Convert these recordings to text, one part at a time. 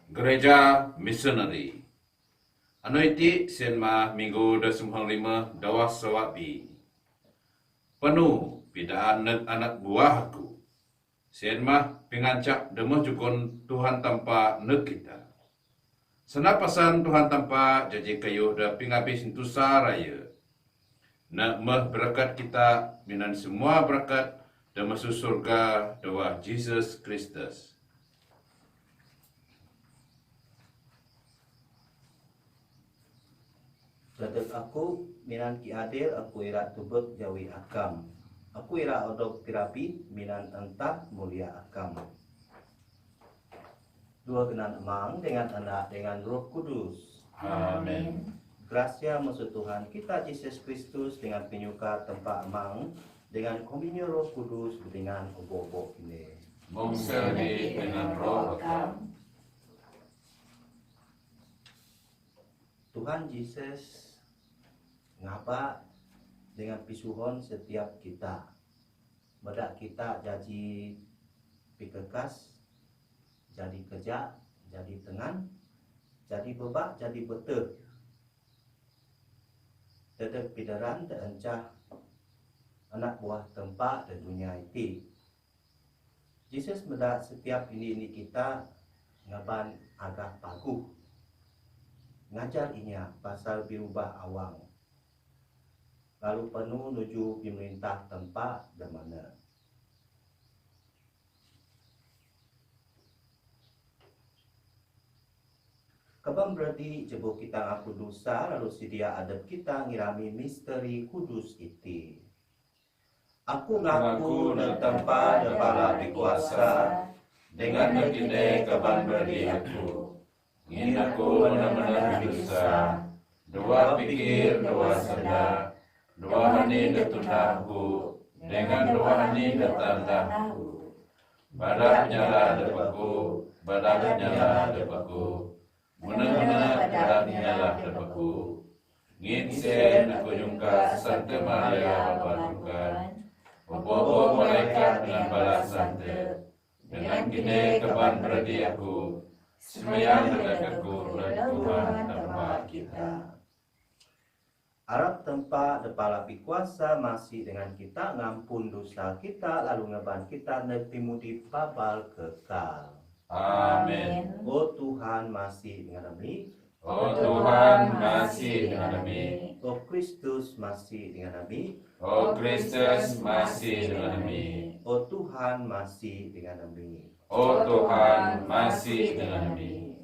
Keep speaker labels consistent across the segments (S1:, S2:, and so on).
S1: Gereja Missionary. Ano iti senma minggu 25 dawas sawabi. Penuh pidaan anak buahku. Senma pingancak demo jukon Tuhan tanpa kita. Senapasan Tuhan tanpa jaji kayu da pingabis itu saraya. Nak meh berkat kita minan semua berkat dan masuk surga doa Jesus Kristus.
S2: Dadak aku minan ki adil aku ira tubek jawi akam. Aku ira odok terapi minan entah mulia akam. Dua genan emang dengan anak dengan Roh Kudus.
S1: Amin.
S2: Gracia musuh Tuhan kita Yesus Kristus dengan penyuka tempat emang dengan komunion Roh Kudus dengan obo-obo ini.
S1: Mengserdi dengan roh akam.
S2: Tuhan Yesus ngapa dengan pisuhon setiap kita. Bedak kita jadi pikekas, jadi kerja, jadi tengan, jadi bebak, jadi betul. Dedek pidaran terencah anak buah tempat dan dunia itu. Yesus bedak setiap ini kita ngaban agak paguh. Ngajar inya pasal berubah awang. Lalu penuh menuju pemerintah tempat dan mana. Kapan berarti jebuk kita ngaku dosa lalu sedia adab kita ngirami misteri kudus itu. Aku ngaku dan tanpa depala dikuasa dengan begini kapan berarti aku. Ingin aku benar-benar dosa. Dua pikir, dua sadar. Dua hani detunahu dengan dua hani detandahu. Badak nyala depaku, badak nyala depaku. Muna-muna badak nyala depaku. Ngin aku nyungka Santa Maria Bapa Tuhan. Bobo malaikat dengan balas sante. Dengan kini kapan beradi aku. Semayang dekat aku dan Tuhan tempat kita. Arab tempat depala kuasa masih dengan kita ngampun dosa kita lalu ngeban kita nepimudi babal kekal.
S1: Amin.
S2: Oh Tuhan masih dengan kami.
S1: Oh Tuhan masih dengan kami.
S2: Oh Kristus masih dengan kami.
S1: Oh Kristus masih dengan kami.
S2: Oh Tuhan masih dengan kami.
S1: Oh Tuhan masih dengan kami.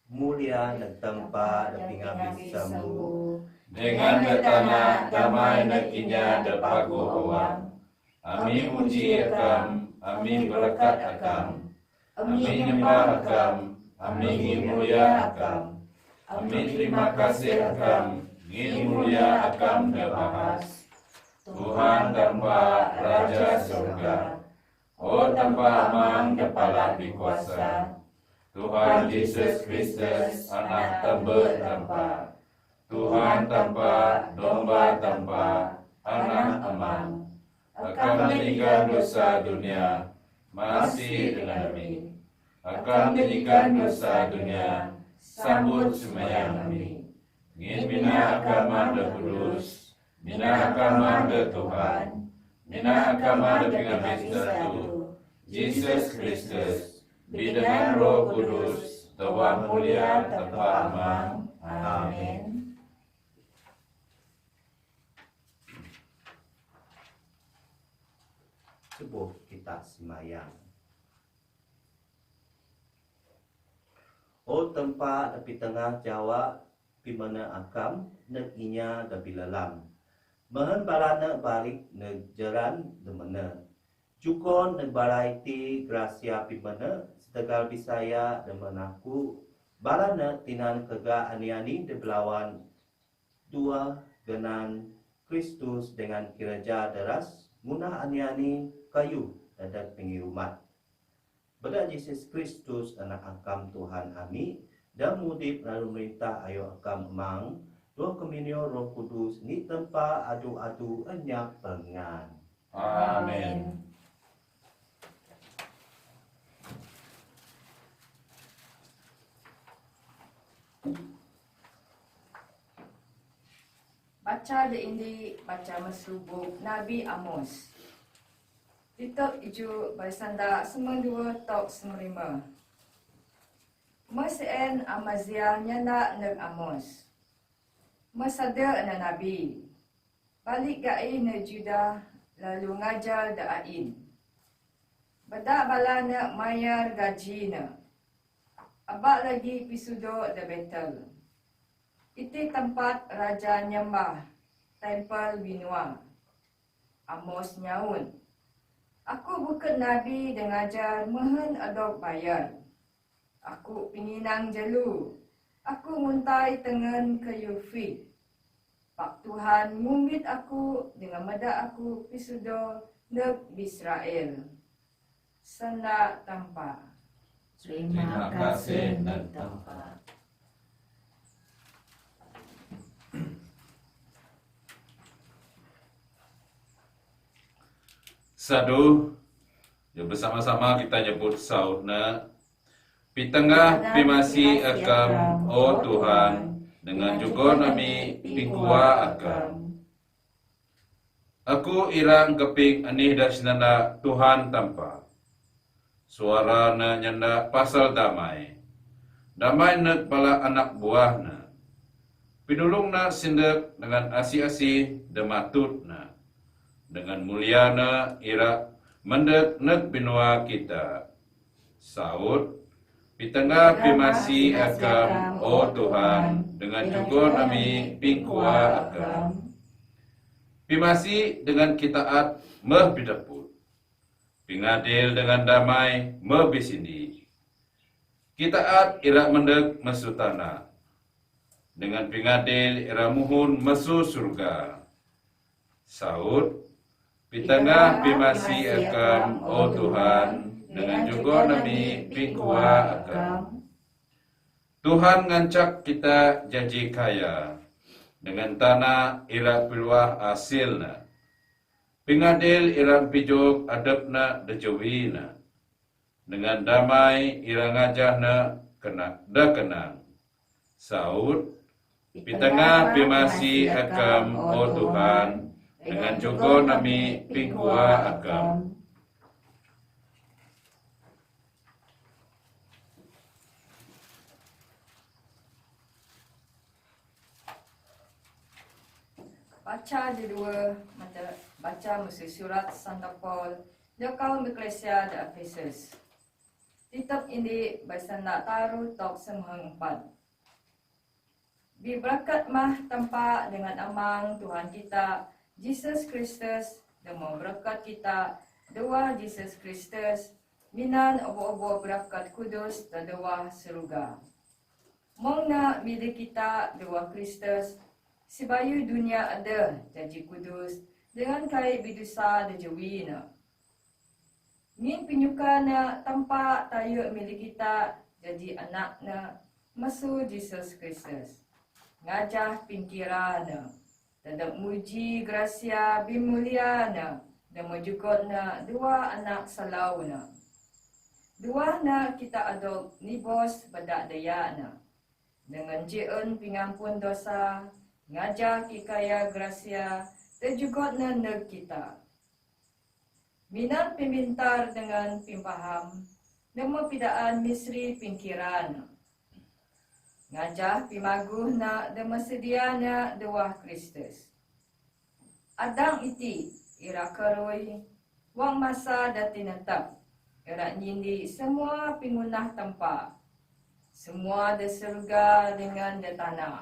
S2: Mulia dan tempat dan pingabis sembuh.
S1: Dengan tanah damai nekinya depagu awam. Ami muji akam, ami berkat akam. Ami nyembah akam, ami ngin mulia akam. Ami terima kasih akam, ngin mulia akam debahas. Tuhan tanpa Raja surga. Oh tanpa amang kepala dikuasa. Tuhan Yesus Kristus anak tebet tanpa. Tuhan tanpa, domba tanpa, anak amang. Akan meninggal dosa dunia, masih dengan kami. Akan meninggal dosa dunia, sambut semayang kami. Ngin bina agama de kudus, bina agama de Tuhan, bina agama de pingabis satu, Yesus Kristus, dengan Roh Kudus, doa mulia tanpa amang. Amin.
S2: Sebuah kita semayang. Oh tempat di tengah Jawa pimana akam neginya dabi lalam. Mehen balana balik nejeran demena. Jukon nebalaiti gracia pimana setegal bisaya demenaku. Balana tinan kega ani-ani debelawan dua genan Kristus dengan gereja deras munah ani-ani kayu dadak pengirumat. Beda Yesus Kristus anak akam Tuhan kami dan mudip lalu merintah ayo akam emang dua komunio Roh Kudus ni tempa adu-adu enyak pengan.
S1: Amin.
S3: Baca di indi baca mesubuk Nabi Amos. Titok iju bersanda semendua tok semerima. Meseen Amazia nyanda neg Amos. Mesada na Nabi. Balik gai na Juda lalu ngajar da Ain. Badak bala na mayar gaji na. Abak lagi pisudo da Betel. Iti tempat Raja nyembah, tempel binua. Amos nyaun. Aku bukan Nabi dan ngajar mehen adok bayar. Aku pinginang jelu. Aku muntai tengen ke Yufi. Pak Tuhan ngumbit aku dengan meda aku pisudo neg Israel. Senda tanpa.
S4: Terima kasih neg tanpa.
S1: Sadu, ya bersama-sama kita nyebut saudna. Pitengah pimasi akam, oh Tuhan, dengan juga nami pingkua akam. Aku irang kepik anih dak sinanda Tuhan tanpa. Suara na nyanda pasal damai. Damai nak pala anak buahna. Pinulung na sindek dengan asi-asi dematut na. Dengan muliana ira mendek nek binua kita. Saud, pitengah pimasi akam, oh Tuhan, dengan juga nami pingkua akam. Pimasi dengan kitaat meh bidaput. Pingadil dengan damai meh bisindi. Kitaat ira mendek mesutana. Dengan pingadil ira muhun mesu surga. Saud, pitengah pimasi akam, oh Tuhan, dengan juga nami pingkua akam. Tuhan ngancak kita janji kaya, dengan tanah ira piluah hasilna. Pingadil ira pijok adapna dejawina. Dengan damai ira ngajahna kenang. Saud, pitengah pimasi akam, oh Tuhan, dengan juga nami pingkua akam.
S3: Baca di dua mata baca musuh surat Santa Paul dia kaum eklesia di Efesus. Kitab ini bersanda taruh tok semheng 4. Diberakat mah tempat dengan amang Tuhan kita Yesus Kristus dan memberkat kita doa Yesus Kristus minan obo-obo berkat kudus dan doa seruga. Mongna milik kita doa Kristus sibayu dunia ada janji kudus dengan kai bidusa dan jawina. Min penyukana tanpa tayo milik kita jadi anakna masu Yesus Kristus. Ngajah pingkirana. Dadak muji gracia bimuliana dan majukotna dua anak salauna. Dua na kita adok nibos badak dayana. Dengan jeun pingampun dosa, ngajak kikaya gracia dan jukotna neg kita. Minat pimintar dengan pimpaham, nemo pidaan misri pingkirana. Ngajah pimaguh na demasediana dewah Kristus. Adang iti ira karoy wang masa dati natap. Ira nyindi semua pingunah tempa. Semua da surga dengan da tanah.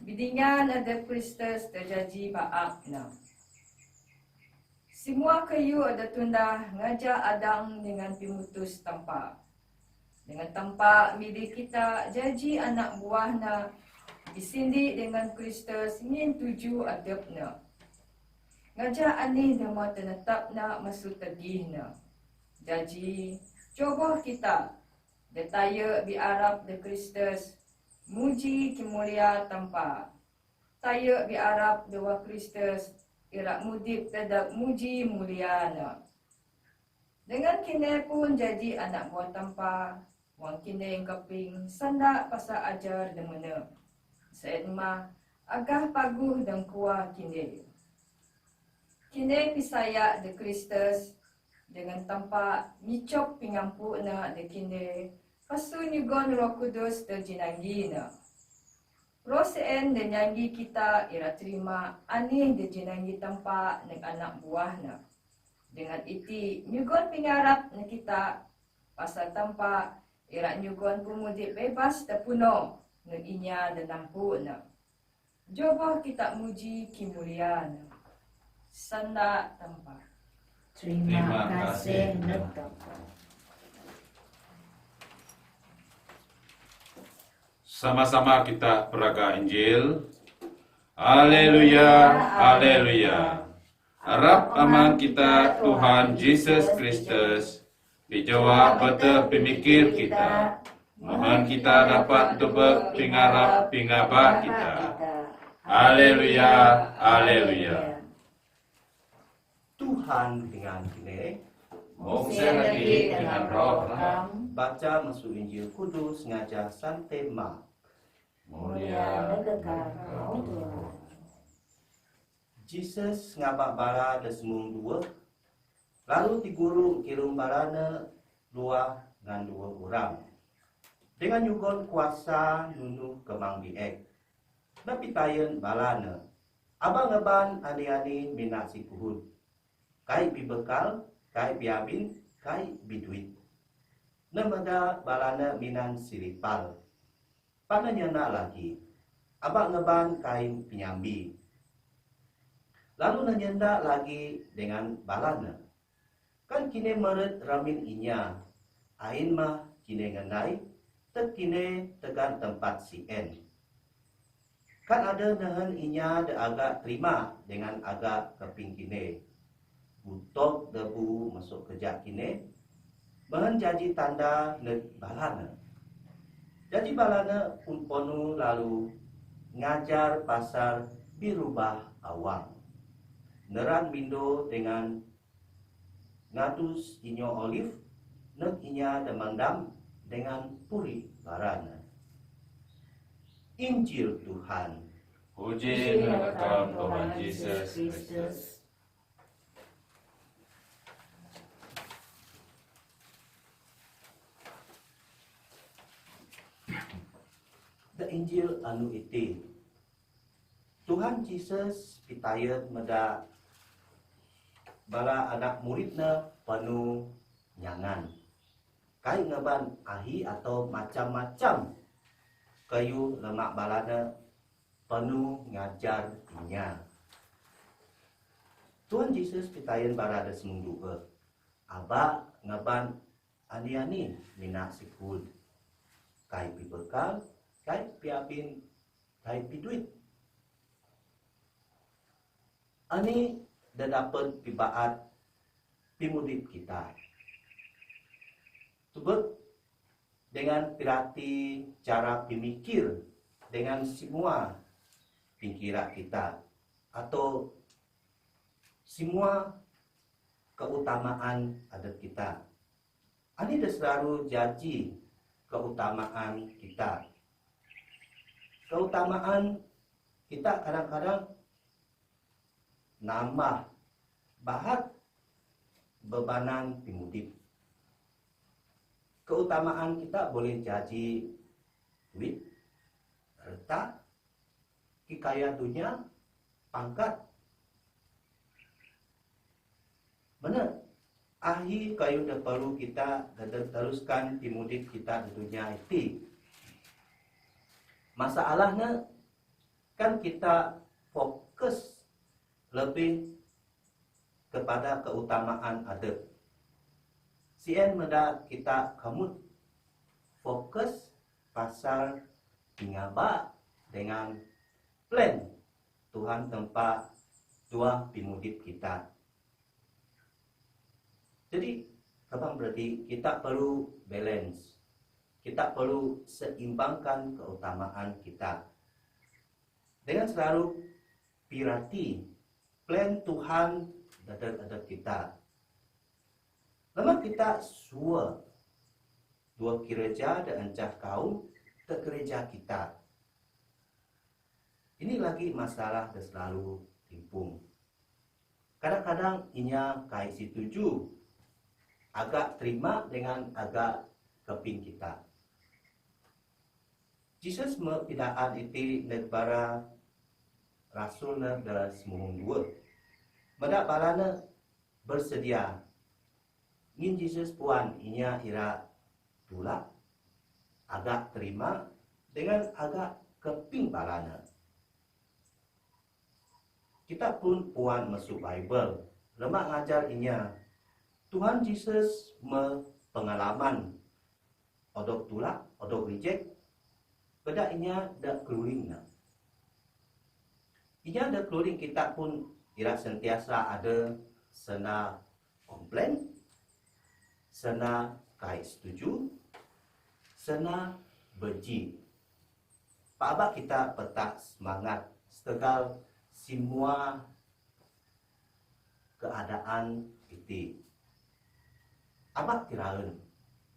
S3: Bidingan ada Kristus terjadi baak na. Semua kayu ada tunda ngajak adang dengan pimutus tempa. Dengan tempat milik kita jadi anak buahna disindi dengan Kristus min tuju adabna. Ngajak ani nama tenetapna masuk tegihna. Jadi coba kita detaya di Arab de Kristus muji kemulia tanpa. Taya di Arab dewa Kristus irak mudip tedak muji muliana. Dengan kini pun jadi anak buah tanpa Wang kini yang kaping sanda pasal ajar demena. Saat ma agah paguh dan kuah kini. Kini pisaya de Kristus dengan tanpa micok pingampu na de kini. Pasu nyugon Roh Kudus de jinanggi na. Rosen de nyanyi kita ira terima ani de jinanggi tanpa neg anak buah na. Dengan iti nyugon pingarap na kita pasal tanpa ira nyugon pumudik bebas da puno neg inya dan nampu na. Jobo kita muji kimuliaan. Sanda tanpa.
S4: Terima kasih Nagtampa.
S1: Sama-sama kita peraga Injil. Haleluya, haleluya. Harap aman kita Tuhan Yesus Kristus dijawab betul pemikir kita. Mohon kita dapat tebak pingarap pingabah kita. Haleluya, haleluya.
S2: Tuhan dengan kini
S1: Mungkin lagi dengan roh Rahman.
S2: baca masuk Injil Kudus ngajak Sante Mak.
S4: Mulia negekar kau Tuhan.
S2: Jesus ngabak bara da semung dua. Lalu digurung kirum barana dua ngan dua orang. Dengan yugon kuasa nunu kemang biek. Napitayen balana. Abang ngeban ani-ani minat si kuhud. Kai bi bekal, kai bi abin, kai bi duit. Nemada balana minan siripal. Pananya nak lagi. Abang ngeban kain penyambi. Lalu nanyenda lagi dengan balana. Kan kini meret ramin inya. Ain mah kini ngenai. Tek kini tegan tempat si en. Kan ada nahan inya da agak terima dengan agak keping kini. Butok debu masuk kejak kini. Bahan jaji tanda neg balana. Jaji balana pun ponu lalu ngajar pasar birubah awang. Neran bindo dengan ngatus inyo olive. Neg inya demandam dengan puri barana. Injil Tuhan.
S1: Puji kepada Tuhan Yesus Kristus.
S4: Kristus.
S2: The Injil anu iti. Tuhan Yesus pitayat meda bala anak muridna penuh nyangan. Kai ngeban ahi atau macam-macam kayu lemak balana penuh ngajar inya. Tuhan Yesus pitayen barada semung dua. Aba ngeban ani-ani minak sikud. Kai pi bekal, kai pi apin, kai pi duit. Ani dah dapat pibaat pimudip kita. Tubek dengan pirati cara pemikir dengan semua pikiran kita atau semua keutamaan adat kita. Ani dah selalu janji keutamaan kita. Keutamaan kita kadang-kadang nambah bahat bebanan pimudip. Keutamaan kita boleh jadi duit, harta, kekayaan dunia, pangkat. Benar. Ahi kayu dah perlu kita teruskan pimudip kita di dunia itu. Masalahnya kan kita fokus lebih kepada keutamaan adat. Sien meda kita kamut fokus pasal pingaba dengan plan Tuhan tempat dua pimudip kita. Jadi, apa berarti kita perlu balance. Kita perlu seimbangkan keutamaan kita. Dengan selalu pirati plan Tuhan dalam kita. Lama kita sua dua gereja dan encah kaum ke gereja kita. Ini lagi masalah dan selalu timpung. Kadang-kadang inya kai setuju, agak terima dengan agak keping kita. Jesus mepidaan iti negara rasulna dalam semuhung dua. Medak balana bersedia. Ingin Jesus puan inya ira tulak, agak terima dengan agak keping balana. Kita pun puan masuk Bible, lemak ngajar inya. Tuhan Yesus pengalaman odok tulak, odok reject, pada inya dak keluring. Inya dak keluring kita pun ira sentiasa ada sena komplain, sena kai setuju, sena beji. Pak abah kita petak semangat setegal semua keadaan itu. Abah kiraun,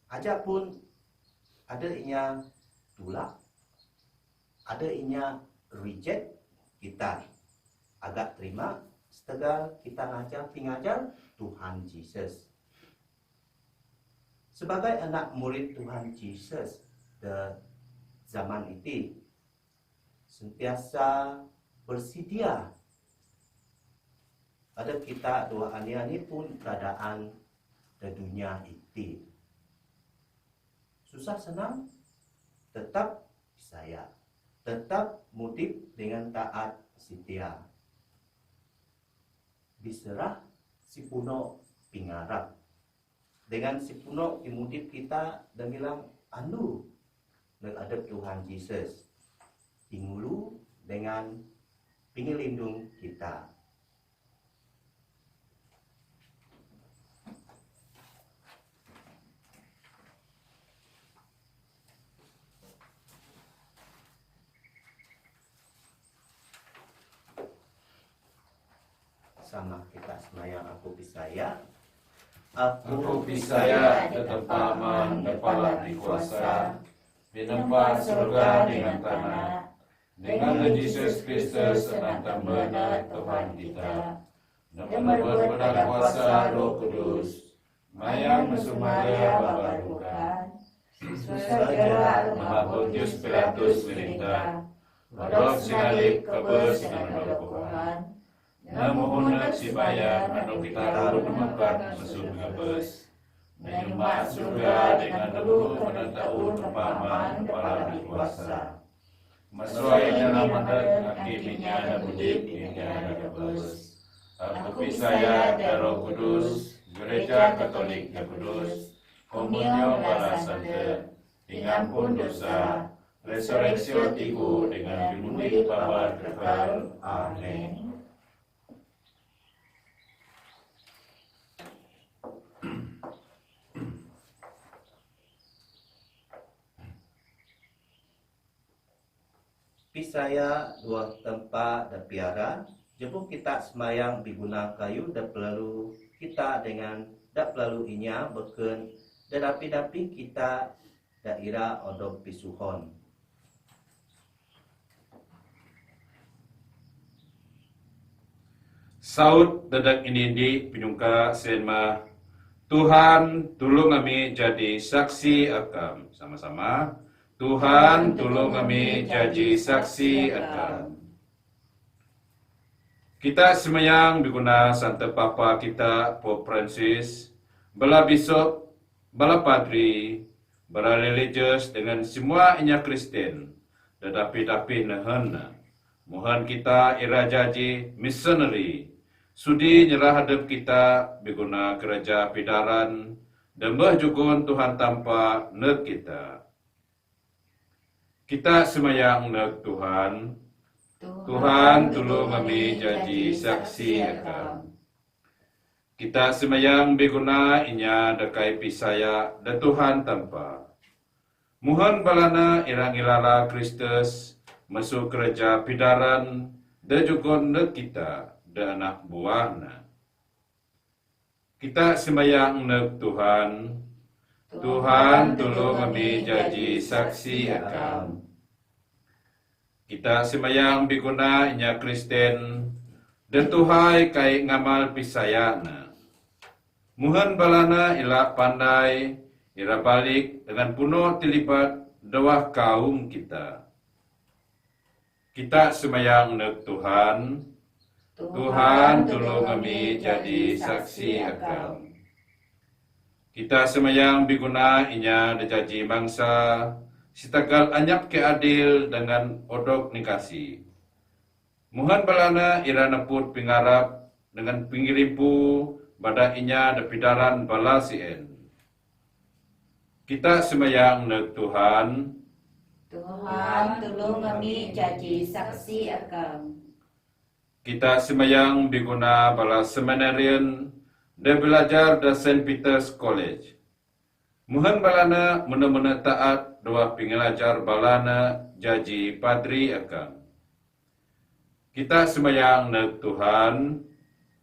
S2: aja pun ada inya tulak, ada inya reject kita, agak terima setegal kita ngajar Tuhan Yesus. Sebagai anak murid Tuhan Yesus di zaman itu, sentiasa bersedia. Pada kita dua ani pun keadaan di dunia itu. Susah senang, tetap saya. Tetap mudip dengan taat setia. Biserah si puno pingarap. Dengan si puno imudip kita dan bilang, anu, menghadap Tuhan Yesus. Ingulu dengan pengelindung kita. Sama kita semayang aku pisaya.
S1: Aku pisaya tetepaman kepala di kuasa, dinempat surga dengan tanah, dengan Yesus Kristus senantang benar Tuhan kita, nomor benar kuasa Roh Kudus, mayang mesumaya babarukan, saudara Pontius Pilatus perintah, rodok sinalik kebes dengan rokohan, namuhun sibaya anu kita turun memekat mesum kebes, menyembah surga dengan leluhur menentau tempaman kepala di kuasa. Masuai dalam mandat hakiminya dan budip hingga ada kebes. Aku pisaya Roh Kudus, Gereja Katolik yang kudus, komunyo bala sante, tingampun dosa, resurreksio tiku dengan pimundi babar kekal. Amin.
S2: Pisaya dua tempat dan piara, jepuk kita semayang diguna kayu dan pelalu kita dengan dak pelalu inya beken dan dapi-dapi kita daerah odok pisuhon.
S1: Saud dedak ini di penyungka senma, Tuhan tulung kami jadi saksi akam. Sama-sama. Tuhan tolong kami jadi saksi akan. Kita semayang diguna Santa Papa kita Pope Francis, bala bishop, bala padri, bala religious dengan semua inya Kristen, tetapi nahana. Mohon kita ira jaji missionary, sudi nyerah hadap kita diguna gereja pidaran, dembah jugun Tuhan tanpa nek kita. Kita semayang nak Tuhan, Tuhan tolong kami jadi saksi akan. Kita semayang beguna inya dekai pisaya dan Tuhan tanpa. Mohon balana irang ilala Kristus masuk gereja pidaran dan juga nak kita dan anak buahna. Kita semayang nak Tuhan, Tuhan tolong kami jadi saksi akam. Kita sembayang biguna inya Kristen dan Tuhai kai ngamal pisayana. Muhan balana ila pandai ira balik dengan puno tilibat dawah kaum kita. Kita sembayang nek Tuhan. Tuhan tolong kami jadi saksi akam. Kita semayang biguna inya dejaji mangsa, sitagal anyap ke adil dengan odok nikasi. Muhan balana ira neput pingarap dengan pingirimpu pada inya depidaran bala sien. Kita semayang nek Tuhan.
S4: Tuhan tolong kami jadi saksi akam.
S1: Kita semayang biguna bala seminarian dan belajar di St. Peter's College. Muhan balana mena-mena taat doa pengelajar balana jaji padri akam. Kita sembayang nek Tuhan.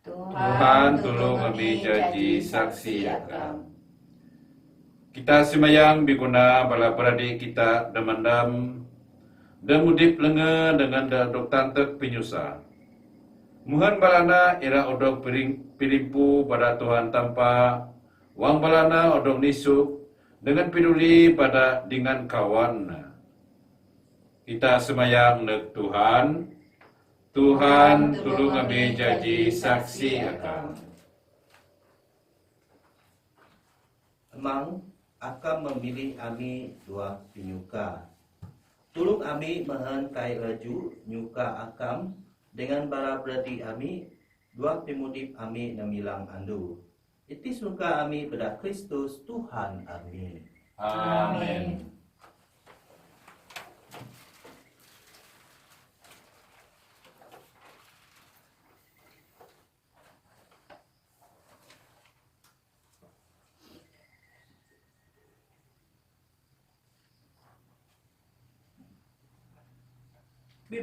S1: Tuhan tolong kami jadi saksi akam. Kita sembayang biguna bala beradik kita demandam dan mudip lenga dengan dok tantek penyusah. Muhan balana ira odok pirimpu pada Tuhan tanpa wang balana odok nisuk dengan peduli pada dengan kawan. Kita semayang nek Tuhan. Tuhan tolong kami jadi saksi akam.
S2: Emang akan memilih ami dua penyuka. Tulung ami mahan kai laju nyuka akam dengan bara berarti ami dua pemudip ami namilang andu. Iti suka ami pada Kristus Tuhan. Amin.
S1: Amin.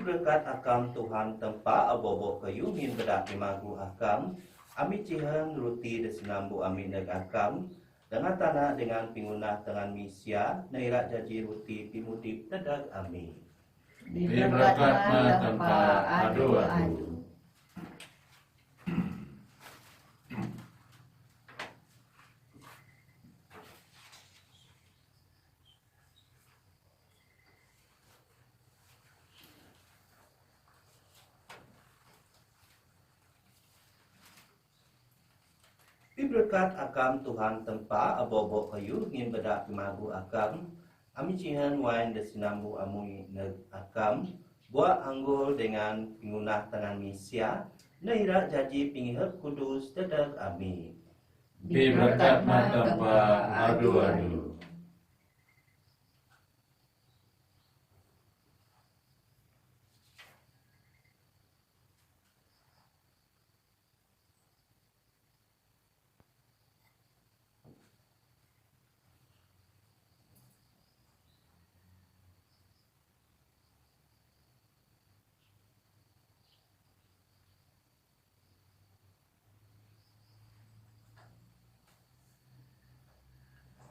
S2: Berkat akam Tuhan tempa abobo kayungin bedak pimagu akam, ami cihang ruti desinambu ami neg akam, dengan tanah dengan pingunah dengan misya, nairak jaji ruti pimudip tedag ami.
S4: Diberkatlah tanpa adu-adu.
S2: Berkat akam Tuhan tempa abobo kayu ngin bedak pimagu akam, ami cihan wain desinambu amui neg akam, buat anggul dengan pingunah tangan misya, nairak jaji pingihep kudus tedag ami.
S1: Diberkatlah tanpa adu-adu.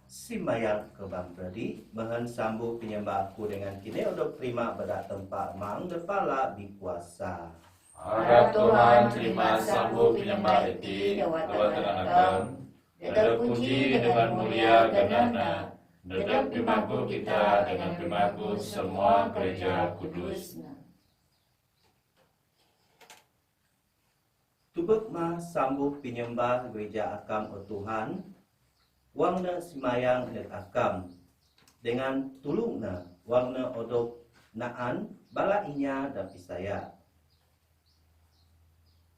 S2: Simbayang ke Bang Pradi, mahan sambu penyembah aku dengan kini odok terima pada tempat mang depala di kuasa.
S1: Harap Tuhan terima sambut penyembah iti lewat dengan akam, dan puji dengan mulia ganana, dan pimaku kita dengan pimaku semua gereja kudus.
S2: Tubek mah sambu penyembah gereja akam o Tuhan, wangna simayang neg akam, dengan tulungna wangna odok naan bala inya dan pisaya.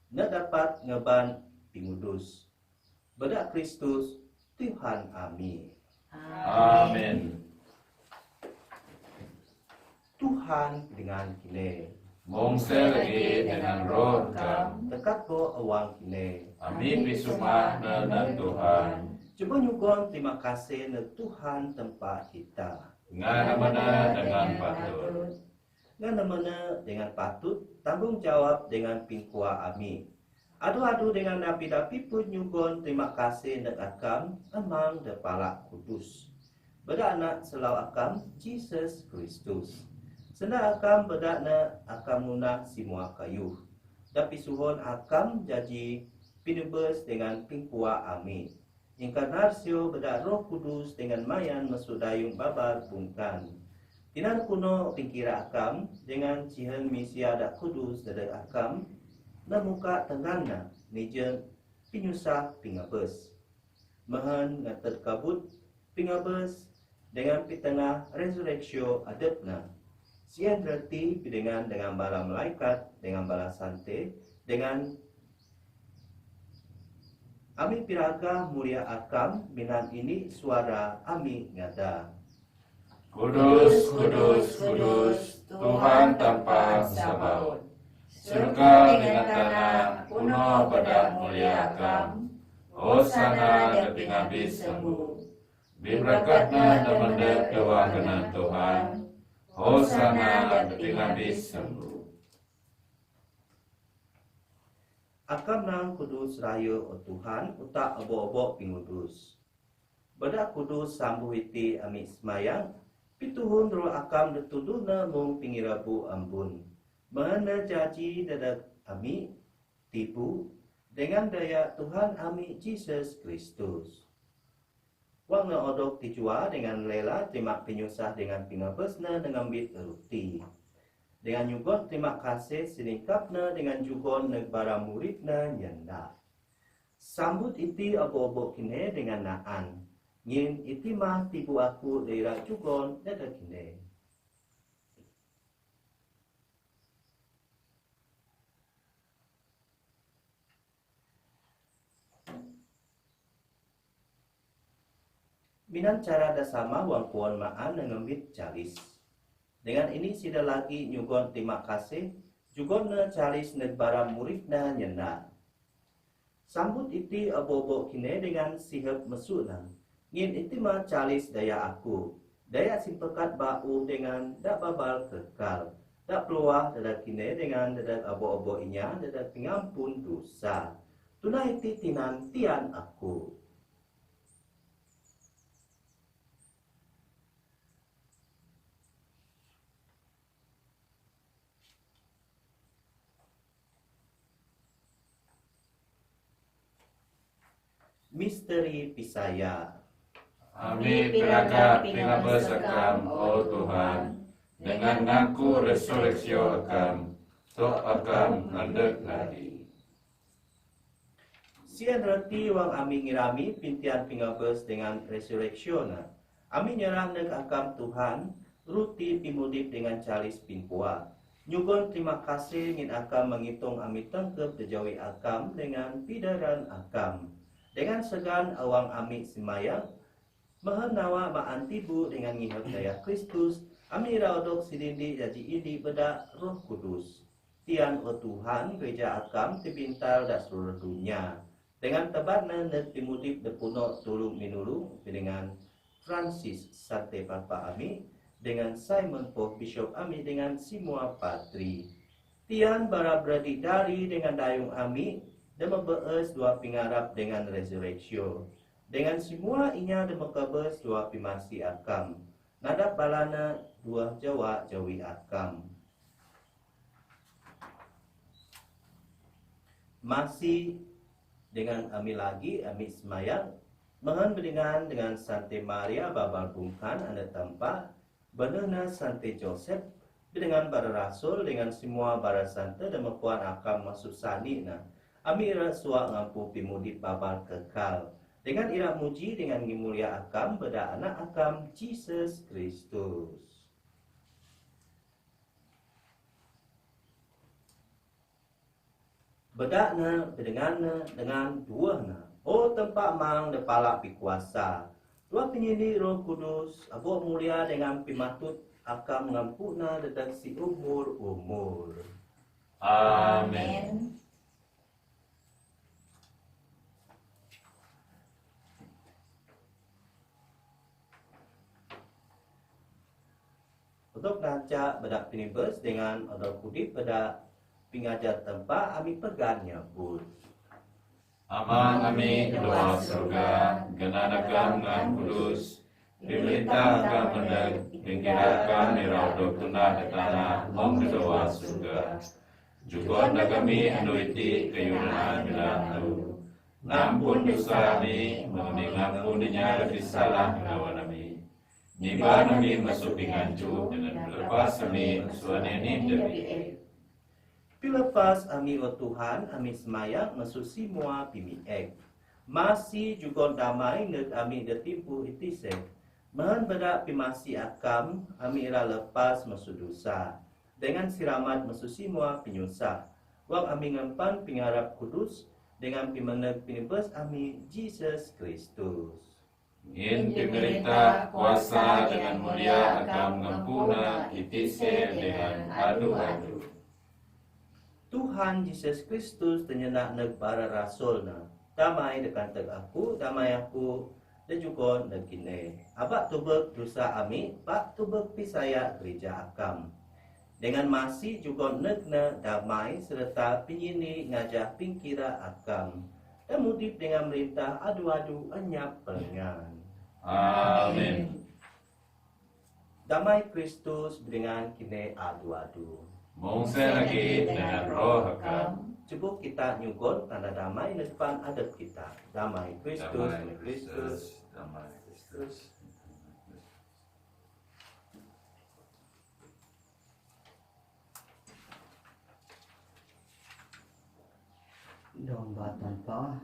S2: Na dapat ngeban pingudus. Beda Kristus Tuhan amin.
S1: Amin.
S2: Tuhan dengan kini.
S1: Mongsel lagi dengan roh kam.
S2: Dekat ko awang kini.
S1: Amin bisumah na Tuhan.
S2: Coba nyugon terima kasih na Tuhan tempat kita.
S1: Ngana mana dengan patut.
S2: Ngana mana dengan patut tanggung jawab dengan pingkua ami. Adu-adu dengan napi-napi pun nyugon terima kasih nak akam amang depala kudus. Beranak selau akam Jesus Kristus. Senda akam berdakna akam munah semua kayu. Tapi suhon akam jadi pinubes dengan pingkua amin. Inkarnasio bedak roh kudus dengan mayan mesudayung babar bungkan. Tinan kuno pingkira akam dengan cihan misia dak kudus dadak akam na muka tengganna nijen pinyusah pingabes. Mahan ngatet kabut pingabes dengan pitengah resurreksio adepna. Sian berarti dengan bala malaikat, dengan bala sante, dengan ami piraga mulia akam minan ini suara ami ngada.
S1: Kudus, kudus, kudus, Tuhan tanpa Sabaoth. Surga dengan tanah kuno pada mulia akam. Hosana daping habis sembuh. Bibrakatna damandek dewa kena Tuhan. Hosana daping habis sembuh.
S2: Akam nang kudus rayo o Tuhan utak abo-abo pingudus. Badak kudus sambuh iti ami semayang. Pituhun roh akam detuduna mung pingirabu ambun. Mana jaji dadak ami tipu dengan daya Tuhan ami Jesus Kristus. Wang na odok tijua dengan lela terima penyusah dengan pingabesna dengan bit ruti. Dengan nyugon terima kasih selingkapna dengan jugon negbara muridna nyenda. Sambut iti abo-abo kine dengan naan. Ngin iti mah tibu aku daerah jugon dadak kine. Minan cara dasama wang kuon maan ngembit calis. Dengan ini sida lagi nyugon terima kasih jugon na calis negbara muridna nyenda. Sambut iti abo-abo kine dengan sihep mesuna. Ngin iti mah calis daya aku. Daya simpekat bau dengan dak babal kekal. Dak peluah dadak kine dengan dadak abo-abo inya dadak pingampun dosa. Tunai iti tinantian aku. Misteri Pisaya.
S1: Ami piraga pingabes akam, oh Tuhan, dengan ngaku resurreksio akam, tok akam nandek lagi.
S2: Sian roti wang ami ngirami pintian pingabes dengan resurreksiona. Ami nyerah nek akam Tuhan, ruti pimudip dengan calis pingkua. Nyugon terima kasih ngin akam menghitung ami tengkep tejawi akam dengan pidaran akam. Dengan segan awang ami semayang, mehenawa maan tibu dengan ngihap daya Kristus, ami raudok sidindi jaji idi bedak roh kudus. Tian o Tuhan, gereja akam tibintal dak seluruh dunia. Dengan tebarna nek timudip depuno tulung minulung dengan Francis Sante Papa ami, dengan Simon Pope Bishop ami dengan semua patri. Tian bara berdikari dengan dayung ami, dan membees dua pingarap dengan resurreksio. Dengan semua inya dan mekebes dua pimasi akam. Nadap balana dua jawa jawi akam. Masih dengan ami lagi, ami semayang. Mengan dengan Sante Maria Babal Bungkan anda tempat. Benana Sante Joseph. Dengan para rasul, dengan semua para sante dan mekuan akam masuk sani na. Ami ira suak ngampu pimudip babal kekal. Dengan ira muji dengan gimulia akam beda anak akam Jesus Kristus. Bedakna dengan duahna. Oh tempat mang depala pikuasa. Dua penyini Roh Kudus, abu mulia dengan pimatut akam ngampuna dedak si umur.
S1: Amin.
S2: Untuk ngaca bedak pinibes dengan odol kudip bedak pingajar tempat ami pegannya bud.
S1: Amang kami doa surga, genanakan ngan kudus, diberitakan mendag, dikirakan nirau tuna di tanah, mong doa surga. Juga kami anuiti kayunan bilang lu, ngampun dosa kami, mengenai ngampuninya lebih salah lawan kami. Niba kami masuk pingancu, dengan berlepas kami, suani ini dari
S2: Pilepas ami o Tuhan, ami semayang mesusi mua pimiek. Masih juga damai nek ami detimpu itise. Mahan beda pimasi akam, ami ira lepas mesudusa. Dengan siramat mesusi mua pinyusah. Wang ami ngempan pingarap kudus, dengan pimeneg pinipes ami Jesus Kristus.
S1: ingin pemerintah kuasa dengan mulia akan ngempuna itise dengan adu-adu.
S2: Tuhan Yesus Kristus tenyenak neg para rasulna. Damai dekat teg aku, damai aku dan juga negine. Abak tubek dosa ami, pak tubek pisaya gereja akam. Dengan masih juga negna damai serta pinyini ngajah pingkira akam. Dan mudip dengan merintah adu-adu enyap pelengan.
S1: Amin.
S2: Damai Kristus dengan kini adu-adu.
S1: Mungse lagi dengan roh hakam.
S2: Cebuk kita nyugon tanda damai di depan adat kita. Damai Kristus,
S1: Damai
S2: Kristus.
S1: Kristus, damai Kristus.
S4: Domba tanpa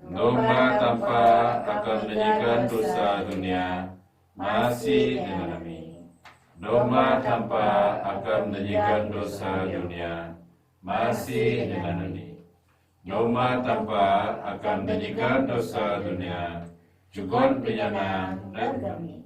S1: Domba tanpa akan menyikan dosa dunia, masih dengan kami. Domba tanpa akan menyikan dosa dunia, masih dengan kami. Domba tanpa akan menyikan dosa dunia, juga penyana dan kami.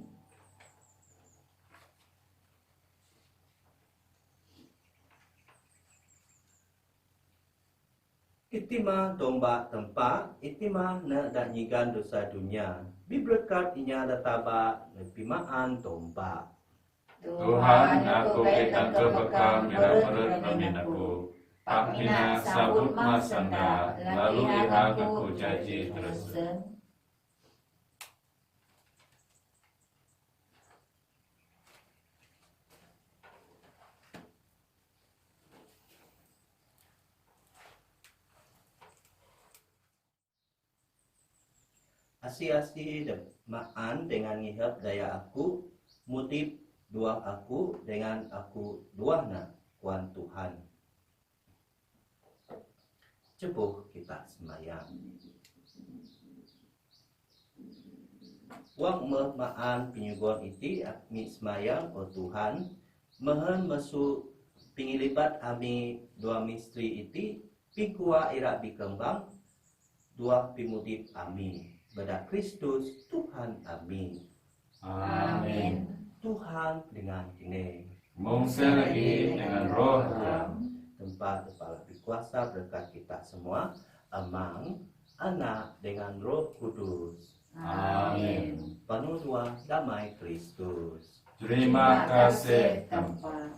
S2: Itimah domba tempat, itimah na danyigan dosa dunia. Bibrekat inya databa nepimaan domba.
S1: Tuhan, aku ketang kebekam meret amin aku. Pakina sabut masanda, lalu ihak aku janji terus.
S2: Asi-asi maan dengan ngihap daya aku, mutip dua aku dengan aku duahna kuan Tuhan. Cebuh kita semayang. Wang maan pinyugon iti akmi semayang o Tuhan, mehen mesu pingilipat ami dua mistri iti, pingkua ira bikembang, dua pimudip ami. Bada Kristus Tuhan amin.
S1: Amin.
S2: Tuhan dengan kini
S1: Mungse lagi dengan roh hakam.
S2: tempat kepala berkuasa berkat kita semua, Amang, Anak dengan Roh Kudus.
S1: Amin.
S2: Penuh doa damai Kristus.
S1: Terima kasih.
S4: tanpa